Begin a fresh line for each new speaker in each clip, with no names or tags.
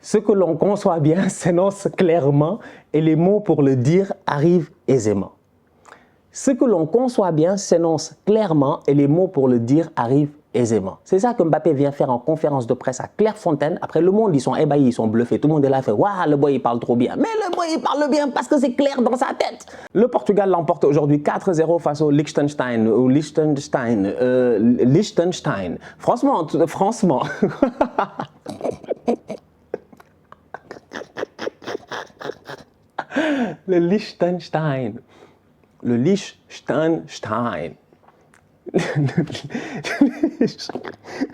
Ce que l'on conçoit bien s'énonce clairement et les mots pour le dire arrivent aisément. Ce que l'on conçoit bien s'énonce clairement et les mots pour le dire arrivent aisément. C'est ça que Mbappé vient faire en conférence de presse à Clairefontaine. Après, le monde, ils sont ébahis, ils sont bluffés. Tout le monde est là, fait « Waouh, le boy, il parle trop bien ». Mais le boy, il parle bien parce que c'est clair dans sa tête. Le Portugal l'emporte aujourd'hui 4-0 face au Liechtenstein. Liechtenstein. Franchement. Le Liechtenstein. Le Liechtenstein.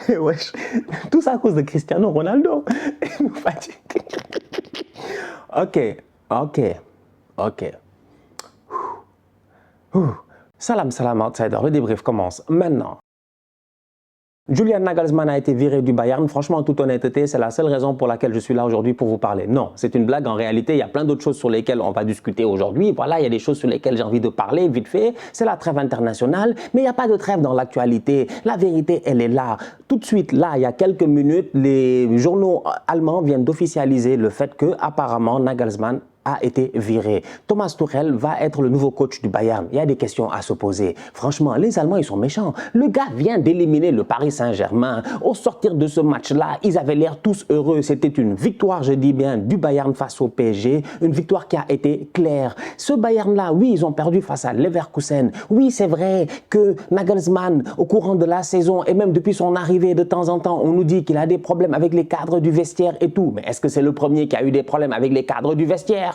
Wesh. Tout ça à cause de Cristiano Ronaldo. Il nous fatigue. Ok. Salam outsider, le débrief commence maintenant. Julian Nagelsmann a été viré du Bayern. Franchement, en toute honnêteté, c'est la seule raison pour laquelle je suis là aujourd'hui pour vous parler. Non, c'est une blague. En réalité, il y a plein d'autres choses sur lesquelles on va discuter aujourd'hui. Voilà, il y a des choses sur lesquelles j'ai envie de parler vite fait. C'est la trêve internationale, mais il n'y a pas de trêve dans l'actualité. La vérité, elle est là. Tout de suite, là, il y a quelques minutes, les journaux allemands viennent d'officialiser le fait que, apparemment, Nagelsmann a été viré. Thomas Tuchel va être le nouveau coach du Bayern. Il y a des questions à se poser. Franchement, les Allemands, ils sont méchants. Le gars vient d'éliminer le Paris Saint-Germain. Au sortir de ce match-là, ils avaient l'air tous heureux. C'était une victoire, je dis bien, du Bayern face au PSG. Une victoire qui a été claire. Ce Bayern-là, oui, ils ont perdu face à Leverkusen. Oui, c'est vrai que Nagelsmann, au courant de la saison et même depuis son arrivée, de temps en temps, on nous dit qu'il a des problèmes avec les cadres du vestiaire et tout. Mais est-ce que c'est le premier qui a eu des problèmes avec les cadres du vestiaire?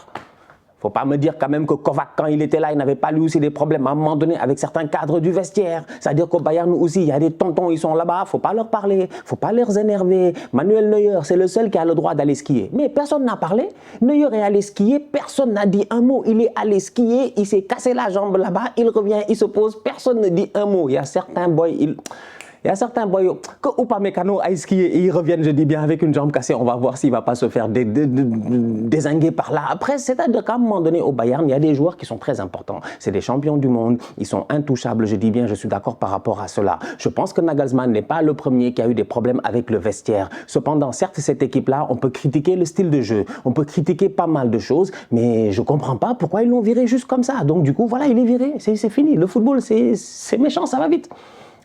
Faut pas me dire quand même que Kovac, quand il était là, il n'avait pas lui aussi des problèmes à un moment donné avec certains cadres du vestiaire. C'est-à-dire qu'au Bayern aussi, il y a des tontons, ils sont là-bas, faut pas leur parler, faut pas les énerver. Manuel Neuer, c'est le seul qui a le droit d'aller skier. Mais personne n'a parlé. Neuer est allé skier, personne n'a dit un mot. Il est allé skier, il s'est cassé la jambe là-bas, il revient, il se pose, personne ne dit un mot. Il y a certains boys, il y a certains boyaux que Upamecano aille skier et ils reviennent, je dis bien, avec une jambe cassée. On va voir s'il ne va pas se faire dézinguer par là. Après, c'est-à-dire qu'à un moment donné, au Bayern, il y a des joueurs qui sont très importants. C'est des champions du monde. Ils sont intouchables. Je dis bien, je suis d'accord par rapport à cela. Je pense que Nagelsmann n'est pas le premier qui a eu des problèmes avec le vestiaire. Cependant, certes, cette équipe-là, on peut critiquer le style de jeu. On peut critiquer pas mal de choses. Mais je ne comprends pas pourquoi ils l'ont viré juste comme ça. Donc, du coup, voilà, il est viré. C'est fini. Le football, c'est méchant. Ça va vite.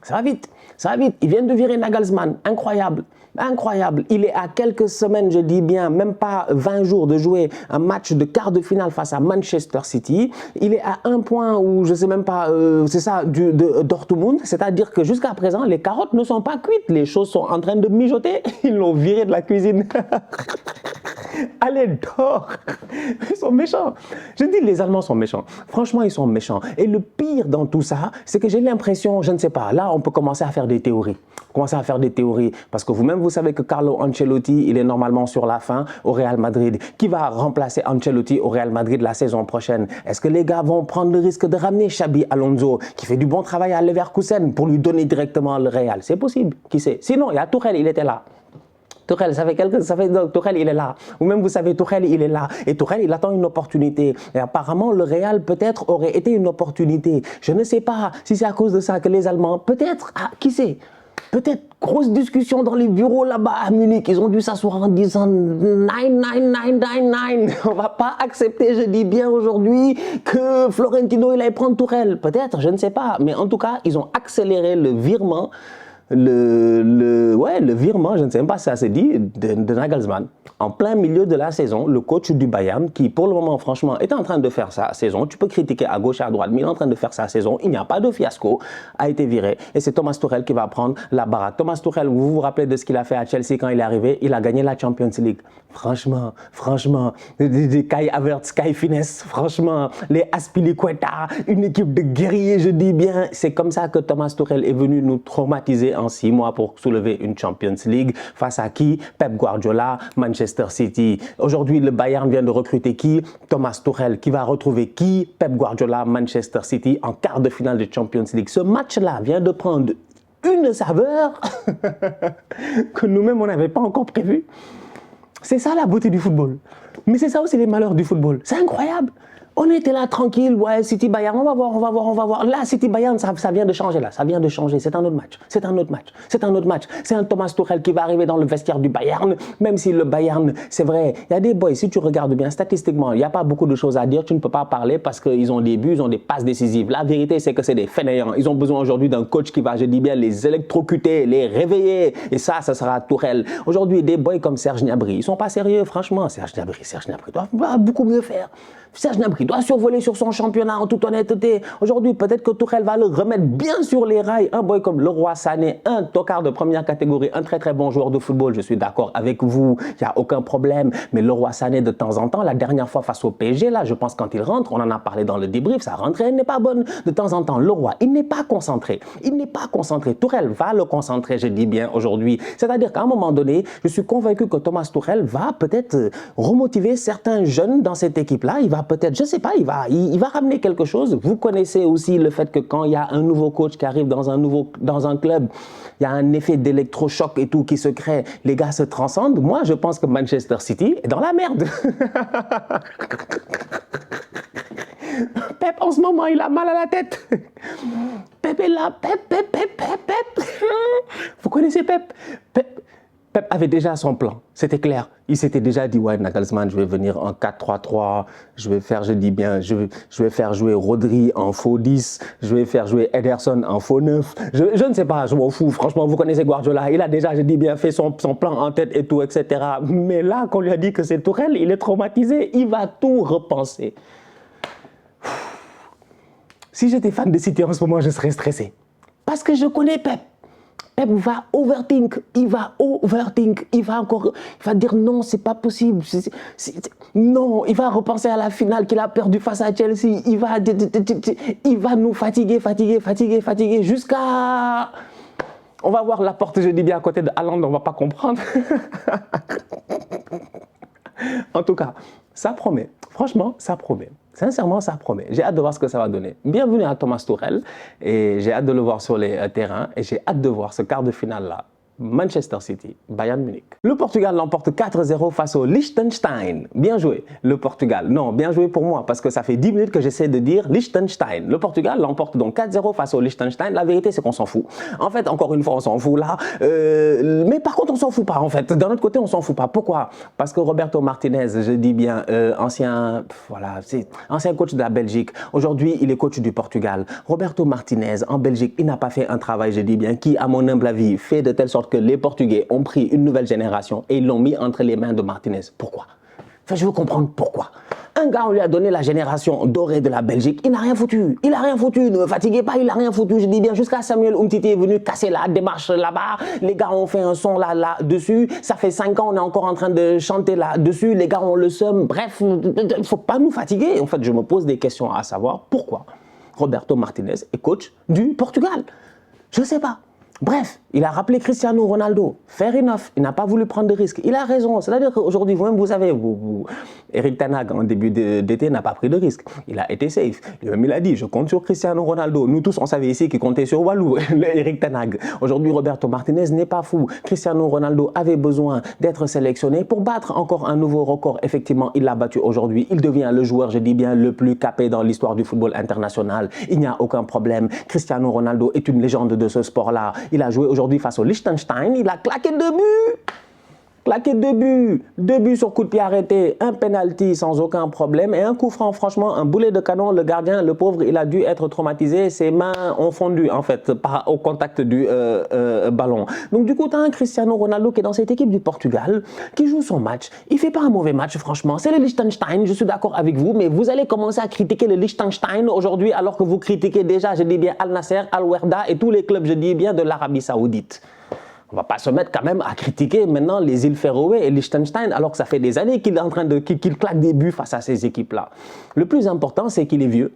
Ça va vite. Ça va vite. Ils viennent de virer Nagelsmann. Incroyable. Incroyable. Il est à quelques semaines, je dis bien, même pas 20 jours de jouer un match de quart de finale face à Manchester City. Il est à un point où, je sais même pas, c'est ça, de Dortmund. C'est-à-dire que jusqu'à présent, les carottes ne sont pas cuites. Les choses sont en train de mijoter. Ils l'ont viré de la cuisine. Allez, dors. Ils sont méchants. Je dis, les Allemands sont méchants. Franchement, ils sont méchants. Et le pire dans tout ça, c'est que j'ai l'impression, je ne sais pas, là, on peut commencer à faire des théories. Parce que vous-même, vous savez que Carlo Ancelotti, il est normalement sur la fin au Real Madrid. Qui va remplacer Ancelotti au Real Madrid la saison prochaine? Est-ce que les gars vont prendre le risque de ramener Xabi Alonso, qui fait du bon travail à Leverkusen, pour lui donner directement le Real? C'est possible, qui sait? Sinon, il y a Tuchel, il était là. Tuchel, Tuchel, il est là. Ou même, vous savez, Tuchel, il est là. Et Tuchel, il attend une opportunité. Et apparemment, le Real, peut-être, aurait été une opportunité. Je ne sais pas si c'est à cause de ça que les Allemands, peut-être, qui sait? Peut-être, grosse discussion dans les bureaux là-bas à Munich. Ils ont dû s'asseoir en disant 9. On va pas accepter, je dis bien aujourd'hui, que Florentino, il aille prendre Tuchel. Peut-être, je ne sais pas. Mais en tout cas, ils ont accéléré le virement. Le virement, je ne sais même pas si ça se dit, de Nagelsmann. En plein milieu de la saison, le coach du Bayern, qui pour le moment, franchement, est en train de faire sa saison. Tu peux critiquer à gauche et à droite, mais il est en train de faire sa saison. Il n'y a pas de fiasco, a été viré. Et c'est Thomas Tuchel qui va prendre la baraque. Thomas Tuchel, vous vous rappelez de ce qu'il a fait à Chelsea quand il est arrivé? Il a gagné la Champions League. Franchement, Kai Havertz, Kai Finesse, franchement, les Aspilicueta, une équipe de guerriers, je dis bien. C'est comme ça que Thomas Tuchel est venu nous traumatiser en 6 mois pour soulever une Champions League. Face à qui? Pep Guardiola, Manchester City. Aujourd'hui, le Bayern vient de recruter qui? Thomas Tuchel. Qui va retrouver qui? Pep Guardiola, Manchester City en quart de finale de Champions League. Ce match-là vient de prendre une saveur que nous-mêmes, on n'avait pas encore prévue. C'est ça la beauté du football. Mais c'est ça aussi les malheurs du football. C'est incroyable. On était là tranquille, ouais, City Bayern, on va voir, on va voir, on va voir. Là, City Bayern, ça vient de changer, là, ça vient de changer. C'est un autre match, c'est un autre match, c'est un autre match. C'est un Thomas Tuchel qui va arriver dans le vestiaire du Bayern, même si le Bayern, c'est vrai, il y a des boys, si tu regardes bien, statistiquement, il n'y a pas beaucoup de choses à dire, tu ne peux pas parler parce qu'ils ont des buts, ils ont des passes décisives. La vérité, c'est que c'est des fainéants. Ils ont besoin aujourd'hui d'un coach qui va, je dis bien, les électrocuter, les réveiller. Et ça sera Tuchel. Aujourd'hui, des boys comme Serge Gnabry, ils sont pas sérieux, franchement. Serge Gnabry doit beaucoup mieux faire. Serge Gnabry doit survoler sur son championnat en toute honnêteté. Aujourd'hui, peut-être que Tuchel va le remettre bien sur les rails. Un boy comme Leroy Sané, un tocard de première catégorie, un très très bon joueur de football, je suis d'accord avec vous, il n'y a aucun problème. Mais Leroy Sané, de temps en temps, la dernière fois face au PSG, là, je pense quand il rentre, on en a parlé dans le débrief, sa rentrée n'est pas bonne. De temps en temps, Leroy, il n'est pas concentré. Il n'est pas concentré. Tuchel va le concentrer, je dis bien aujourd'hui. C'est-à-dire qu'à un moment donné, je suis convaincu que Thomas Tuchel va peut-être remotiver certains jeunes dans cette équipe-là. Il va peut-être, je ne sais pas, il va ramener quelque chose. Vous connaissez aussi le fait que quand il y a un nouveau coach qui arrive dans un club, il y a un effet d'électrochoc et tout qui se crée. Les gars se transcendent. Moi, je pense que Manchester City est dans la merde. Pep, en ce moment, il a mal à la tête. Pep est là. Pep. Vous connaissez Pep? Pep avait déjà son plan, c'était clair. Il s'était déjà dit, ouais, Nagelsmann, je vais venir en 4-3-3, je vais faire jouer Rodri en faux 10, je vais faire jouer Ederson en faux 9. Je ne sais pas, je m'en fous. Franchement, vous connaissez Guardiola, il a déjà, je dis bien, fait son plan en tête et tout, etc. Mais là, qu'on lui a dit que c'est Tuchel, il est traumatisé, il va tout repenser. Si j'étais fan de City en ce moment, je serais stressé. Parce que je connais Pep. Pep va overthink, il va dire non, c'est pas possible. Non, il va repenser à la finale qu'il a perdue face à Chelsea. Il va nous fatiguer jusqu'à... On va voir la porte, je dis bien, à côté de Haaland, on va pas comprendre. En tout cas, ça promet. Franchement, ça promet. Sincèrement, ça promet. J'ai hâte de voir ce que ça va donner. Bienvenue à Thomas Tuchel et j'ai hâte de le voir sur les terrains et j'ai hâte de voir ce quart de finale-là. Manchester City, Bayern Munich. Le Portugal l'emporte 4-0 face au Liechtenstein. Bien joué, le Portugal. Non, bien joué pour moi, parce que ça fait 10 minutes que j'essaie de dire Liechtenstein. Le Portugal l'emporte donc 4-0 face au Liechtenstein. La vérité, c'est qu'on s'en fout. En fait, encore une fois, on s'en fout là. Mais par contre, on s'en fout pas, en fait. D'un autre côté, on s'en fout pas. Pourquoi? Parce que Roberto Martinez, je dis bien, ancien coach de la Belgique. Aujourd'hui, il est coach du Portugal. Roberto Martinez, en Belgique, il n'a pas fait un travail, je dis bien, qui, à mon humble avis, fait de telle sorte que les Portugais ont pris une nouvelle génération et ils l'ont mis entre les mains de Martinez. Pourquoi? Enfin, je veux comprendre pourquoi. Un gars, on lui a donné la génération dorée de la Belgique, il n'a rien foutu. Il n'a rien foutu, ne me fatiguez pas, il n'a rien foutu. Je dis bien, jusqu'à Samuel Umtiti est venu casser la démarche là-bas. Les gars ont fait un son là-dessus. Ça fait 5 ans, on est encore en train de chanter là-dessus. Les gars ont le seum. Bref, il ne faut pas nous fatiguer. En fait, je me pose des questions à savoir pourquoi Roberto Martinez est coach du Portugal. Je ne sais pas. Bref, il a rappelé Cristiano Ronaldo. Fair enough, il n'a pas voulu prendre de risques. Il a raison. C'est-à-dire qu'aujourd'hui, vous-même, vous savez, Eric Ten Hag, en début d'été, n'a pas pris de risques. Il a été safe. Lui-même, il a dit, je compte sur Cristiano Ronaldo. Nous tous, on savait ici qu'il comptait sur Walou, Eric Ten Hag. Aujourd'hui, Roberto Martinez n'est pas fou. Cristiano Ronaldo avait besoin d'être sélectionné pour battre encore un nouveau record. Effectivement, il l'a battu aujourd'hui. Il devient le joueur, je dis bien, le plus capé dans l'histoire du football international. Il n'y a aucun problème. Cristiano Ronaldo est une légende de ce sport-là. Il a joué aujourd'hui face au Liechtenstein, il a claqué 2 buts. Claqué 2 buts. 2 buts sur coup de pied arrêté, un penalty sans aucun problème et un coup franc, franchement, un boulet de canon. Le gardien, le pauvre, il a dû être traumatisé. Ses mains ont fondu, en fait, au contact du ballon. Donc, du coup, tu as un Cristiano Ronaldo qui est dans cette équipe du Portugal, qui joue son match. Il ne fait pas un mauvais match, franchement. C'est le Liechtenstein, je suis d'accord avec vous, mais vous allez commencer à critiquer le Liechtenstein aujourd'hui alors que vous critiquez déjà, je dis bien, Al Nasser, Al Werda et tous les clubs, je dis bien, de l'Arabie Saoudite. On ne va pas se mettre quand même à critiquer maintenant les îles Féroé et Liechtenstein alors que ça fait des années qu'il est en train de qu'il claque des buts face à ces équipes-là. Le plus important, c'est qu'il est vieux.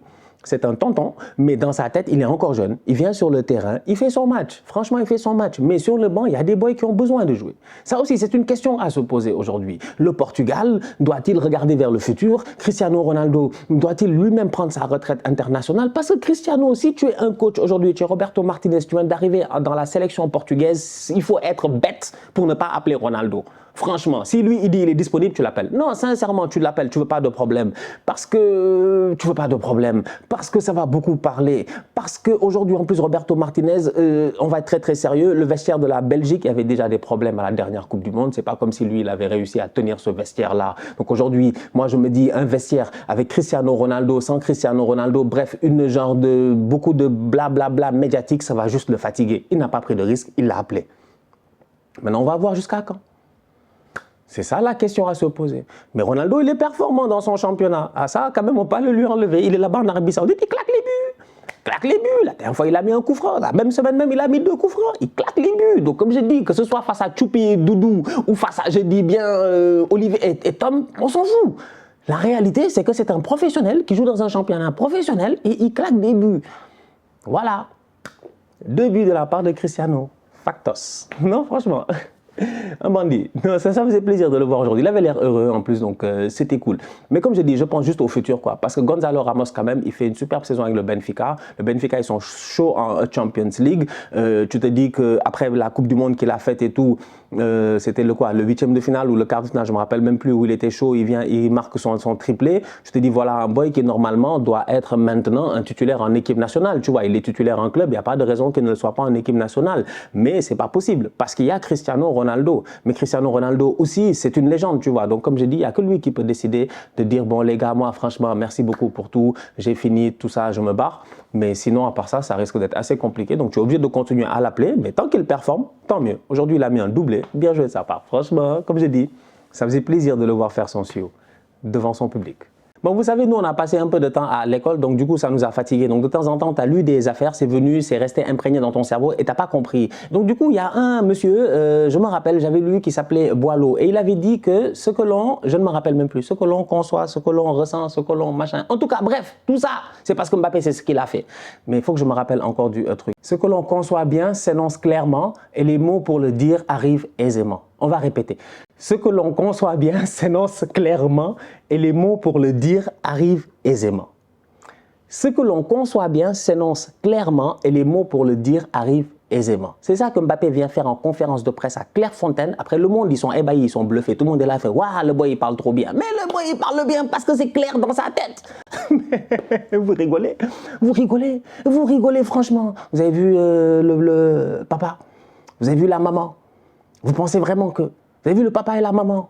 C'est un tonton, mais dans sa tête, il est encore jeune. Il vient sur le terrain, il fait son match. Franchement, il fait son match. Mais sur le banc, il y a des boys qui ont besoin de jouer. Ça aussi, c'est une question à se poser aujourd'hui. Le Portugal doit-il regarder vers le futur? Cristiano Ronaldo doit-il lui-même prendre sa retraite internationale? Parce que Cristiano, si tu es un coach aujourd'hui, tu es Roberto Martinez, tu viens d'arriver dans la sélection portugaise, il faut être bête pour ne pas appeler Ronaldo. Franchement, si lui, il dit il est disponible, tu l'appelles. Non, sincèrement, tu l'appelles, tu veux pas de problème. Parce que tu veux pas de problème. Parce que ça va beaucoup parler. Parce qu'aujourd'hui, en plus, Roberto Martinez, on va être très très sérieux. Le vestiaire de la Belgique avait déjà des problèmes à la dernière Coupe du Monde. C'est pas comme si lui, il avait réussi à tenir ce vestiaire-là. Donc aujourd'hui, moi, je me dis un vestiaire avec Cristiano Ronaldo, sans Cristiano Ronaldo, bref, une genre de beaucoup de blablabla médiatique, ça va juste le fatiguer. Il n'a pas pris de risque, il l'a appelé. Maintenant, on va voir jusqu'à quand. C'est ça la question à se poser. Mais Ronaldo, il est performant dans son championnat. Ah ça, quand même, on ne peut pas le lui enlever. Il est là-bas en Arabie Saoudite, il claque les buts. Claque les buts. La dernière fois, il a mis un coup franc. La même semaine même, il a mis 2 coups francs. Il claque les buts. Donc, comme je dis, que ce soit face à Choupi et Doudou ou face à, je dis bien, Olivier et Tom, on s'en fout. La réalité, c'est que c'est un professionnel qui joue dans un championnat professionnel et il claque des buts. Voilà. 2 buts de la part de Cristiano. Factos. Non, franchement. Un bandit. Non, ça faisait plaisir de le voir aujourd'hui. Il avait l'air heureux en plus, donc c'était cool. Mais comme je dis, je pense juste au futur, quoi. Parce que Gonzalo Ramos, quand même, il fait une superbe saison avec le Benfica. Le Benfica, ils sont chauds en Champions League. Tu te dis qu'après la Coupe du Monde qu'il a faite et tout, c'était le 8e de finale ou le quart de finale, je ne me rappelle même plus où il était chaud, il marque son triplé. Je te dis, voilà un boy qui normalement doit être maintenant un titulaire en équipe nationale. Tu vois, il est titulaire en club, il n'y a pas de raison qu'il ne le soit pas en équipe nationale. Mais ce n'est pas possible parce qu'il y a Cristiano Ronaldo. Mais Cristiano Ronaldo aussi, c'est une légende, tu vois. Donc, comme je dis, il n'y a que lui qui peut décider de dire, bon les gars, moi franchement, merci beaucoup pour tout, j'ai fini, tout ça, je me barre. Mais sinon, à part ça, ça risque d'être assez compliqué. Donc, tu es obligé de continuer à l'appeler. Mais tant qu'il performe, tant mieux. Aujourd'hui, il a mis un doublé. Bien joué de sa part. Franchement, comme je dis, ça faisait plaisir de le voir faire son CEO devant son public. Bon, vous savez, nous, on a passé un peu de temps à l'école, donc du coup, ça nous a fatigués. Donc, de temps en temps, tu as lu des affaires, c'est venu, c'est resté imprégné dans ton cerveau et tu n'as pas compris. Donc, du coup, il y a un monsieur, je me rappelle, j'avais lu, qui s'appelait Boileau. Et il avait dit que ce que l'on, je ne me rappelle même plus, ce que l'on conçoit, ce que l'on ressent, ce que l'on machin. En tout cas, bref, tout ça, c'est parce que Mbappé, c'est ce qu'il a fait. Mais il faut que je me rappelle encore du truc. Ce que l'on conçoit bien s'énonce clairement et les mots pour le dire arrivent aisément. On va répéter. Ce que l'on conçoit bien s'énonce clairement et les mots pour le dire arrivent aisément. Ce que l'on conçoit bien s'énonce clairement et les mots pour le dire arrivent aisément. C'est ça que Mbappé vient faire en conférence de presse à Clairefontaine. Après, le monde, ils sont ébahis, ils sont bluffés. Tout le monde est là, fait « Waouh, le boy, il parle trop bien. » Mais le boy, il parle bien parce que c'est clair dans sa tête. Vous rigolez? Vous rigolez? Vous rigolez, franchement. Vous avez vu le papa? Vous avez vu la maman? Vous pensez vraiment que... Vous avez vu le papa et la maman?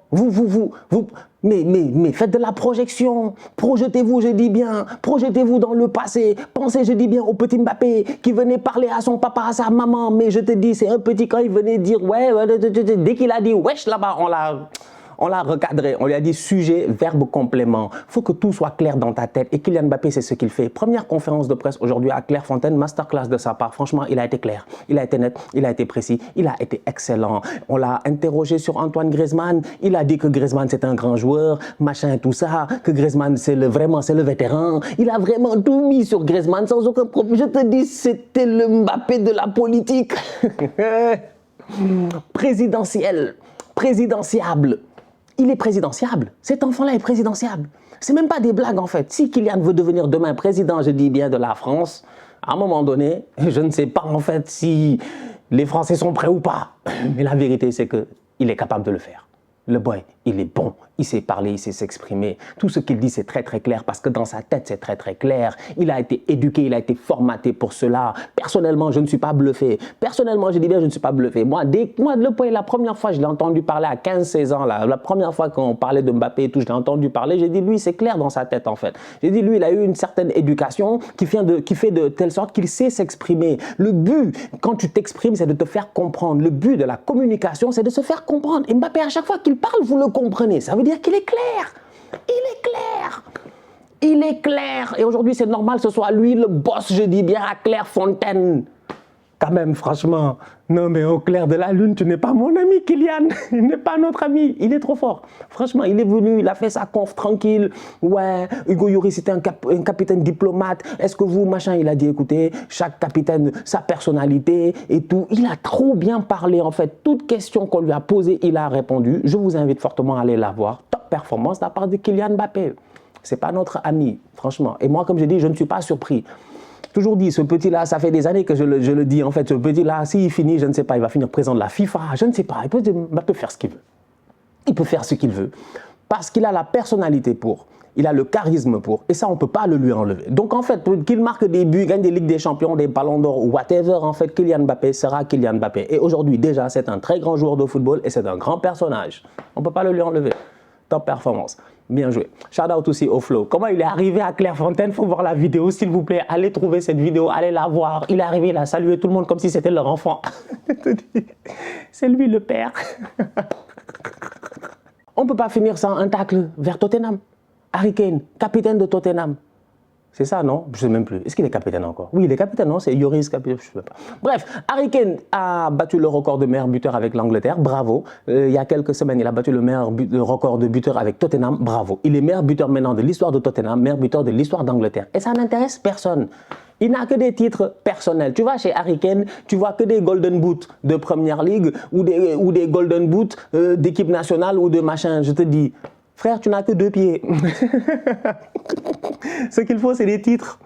Mais faites de la projection. Projetez-vous, je dis bien. Projetez-vous dans le passé. Pensez, je dis bien, au petit Mbappé qui venait parler à son papa, à sa maman. Mais je te dis, c'est un petit quand il venait dire, ouais, dès qu'il a dit, wesh, là-bas, on l'a recadré, on lui a dit sujet, verbe, complément. Il faut que tout soit clair dans ta tête. Et Kylian Mbappé, c'est ce qu'il fait. Première conférence de presse aujourd'hui à Clairefontaine, masterclass de sa part. Franchement, il a été clair, il a été net, il a été précis, il a été excellent. On l'a interrogé sur Antoine Griezmann. Il a dit que Griezmann, c'est un grand joueur, machin, tout ça. Que Griezmann, vraiment, c'est le vétéran. Il a vraiment tout mis sur Griezmann sans aucun problème. Je te dis, c'était le Mbappé de la politique. Présidentiel, présidentiable. Il est présidentiable. Cet enfant-là est présidentiable. C'est même pas des blagues en fait. Si Kylian veut devenir demain président, je dis bien de la France, à un moment donné, je ne sais pas en fait si les Français sont prêts ou pas. Mais la vérité, c'est qu'il est capable de le faire. Le boy, il est bon, il sait parler, il sait s'exprimer. Tout ce qu'il dit, c'est très très clair parce que dans sa tête, c'est très très clair. Il a été éduqué, il a été formaté pour cela. Personnellement, je ne suis pas bluffé. Personnellement, je dis bien, je ne suis pas bluffé. Moi, le boy, la première fois, je l'ai entendu parler à 15-16 ans. Là, la première fois qu'on parlait de Mbappé et tout, je l'ai entendu parler. J'ai dit, lui, c'est clair dans sa tête en fait. J'ai dit, lui, il a eu une certaine éducation qui fait de telle sorte qu'il sait s'exprimer. Le but, quand tu t'exprimes, c'est de te faire comprendre. Le but de la communication, c'est de se faire comprendre. Et Mbappé, à chaque fois qu'il parle, vous le comprenez. Ça veut dire qu'il est clair. Il est clair. Il est clair. Et aujourd'hui, c'est normal que ce soit lui le boss, je dis bien, à Clairefontaine. Quand même, franchement. Non, mais au clair de la lune, tu n'es pas mon ami, Kylian. Il n'est pas notre ami. Il est trop fort. Franchement, il est venu, il a fait sa conf tranquille. Ouais, Hugo Lloris, c'était un capitaine diplomate. Est-ce que vous, machin, il a dit, écoutez, chaque capitaine, sa personnalité et tout. Il a trop bien parlé, en fait. Toute question qu'on lui a posée, il a répondu. Je vous invite fortement à aller la voir. Top performance de la part de Kylian Mbappé. C'est pas notre ami, franchement. Et moi, comme je dis, je ne suis pas surpris. Toujours dit, ce petit-là, ça fait des années que je le dis, en fait, ce petit-là, s'il finit, je ne sais pas, il va finir président de la FIFA, je ne sais pas, il peut faire ce qu'il veut. Il peut faire ce qu'il veut parce qu'il a la personnalité pour, il a le charisme pour, et ça, on ne peut pas le lui enlever. Donc, en fait, qu'il marque des buts, gagne des Ligues des Champions, des Ballons d'Or, whatever, en fait, Kylian Mbappé sera Kylian Mbappé. Et aujourd'hui, déjà, c'est un très grand joueur de football et c'est un grand personnage. On ne peut pas le lui enlever. Top performance. Bien joué. Shout out aussi au Flow. Comment il est arrivé à Clairefontaine? Il faut voir la vidéo, s'il vous plaît. Allez trouver cette vidéo, allez la voir. Il est arrivé, il a salué tout le monde comme si c'était leur enfant. C'est lui le père. On ne peut pas finir sans un tacle vers Tottenham. Harry Kane, capitaine de Tottenham. C'est ça, non? Je ne sais même plus. Est-ce qu'il est capitaine encore? Oui, il est capitaine, non? C'est Yoris, capitaine, je ne sais pas. Bref, Harry Kane a battu le record de meilleur buteur avec l'Angleterre. Bravo. Il y a quelques semaines, il a battu le record de buteur avec Tottenham. Bravo. Il est meilleur buteur maintenant de l'histoire de Tottenham, meilleur buteur de l'histoire d'Angleterre. Et ça n'intéresse personne. Il n'a que des titres personnels. Tu vas chez Harry Kane, tu vois que des Golden Boots de Première Ligue ou des Golden Boots d'équipe nationale ou de machin. Je te dis, frère, tu n'as que 2 pieds. Ce qu'il faut, c'est des titres.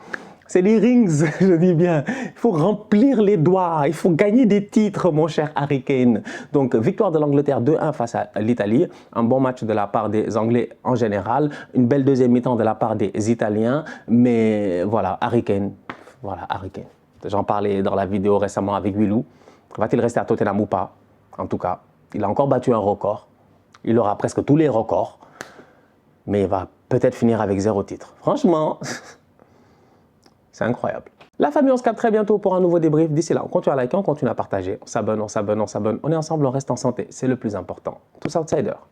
C'est des rings, je dis bien. Il faut remplir les doigts. Il faut gagner des titres, mon cher Harry Kane. Donc, victoire de l'Angleterre 2-1 face à l'Italie. Un bon match de la part des Anglais en général. Une belle deuxième mi-temps de la part des Italiens. Mais voilà, Harry Kane. Voilà, Harry Kane. J'en parlais dans la vidéo récemment avec Willou. Va-t-il rester à Tottenham ou pas? En tout cas, il a encore battu un record. Il aura presque tous les records. Mais il va peut-être finir avec 0 titre. Franchement, c'est incroyable. La famille, on se capte très bientôt pour un nouveau débrief. D'ici là, on continue à liker, on continue à partager. On s'abonne, on s'abonne, on s'abonne. On est ensemble, on reste en santé. C'est le plus important. Tous outsiders.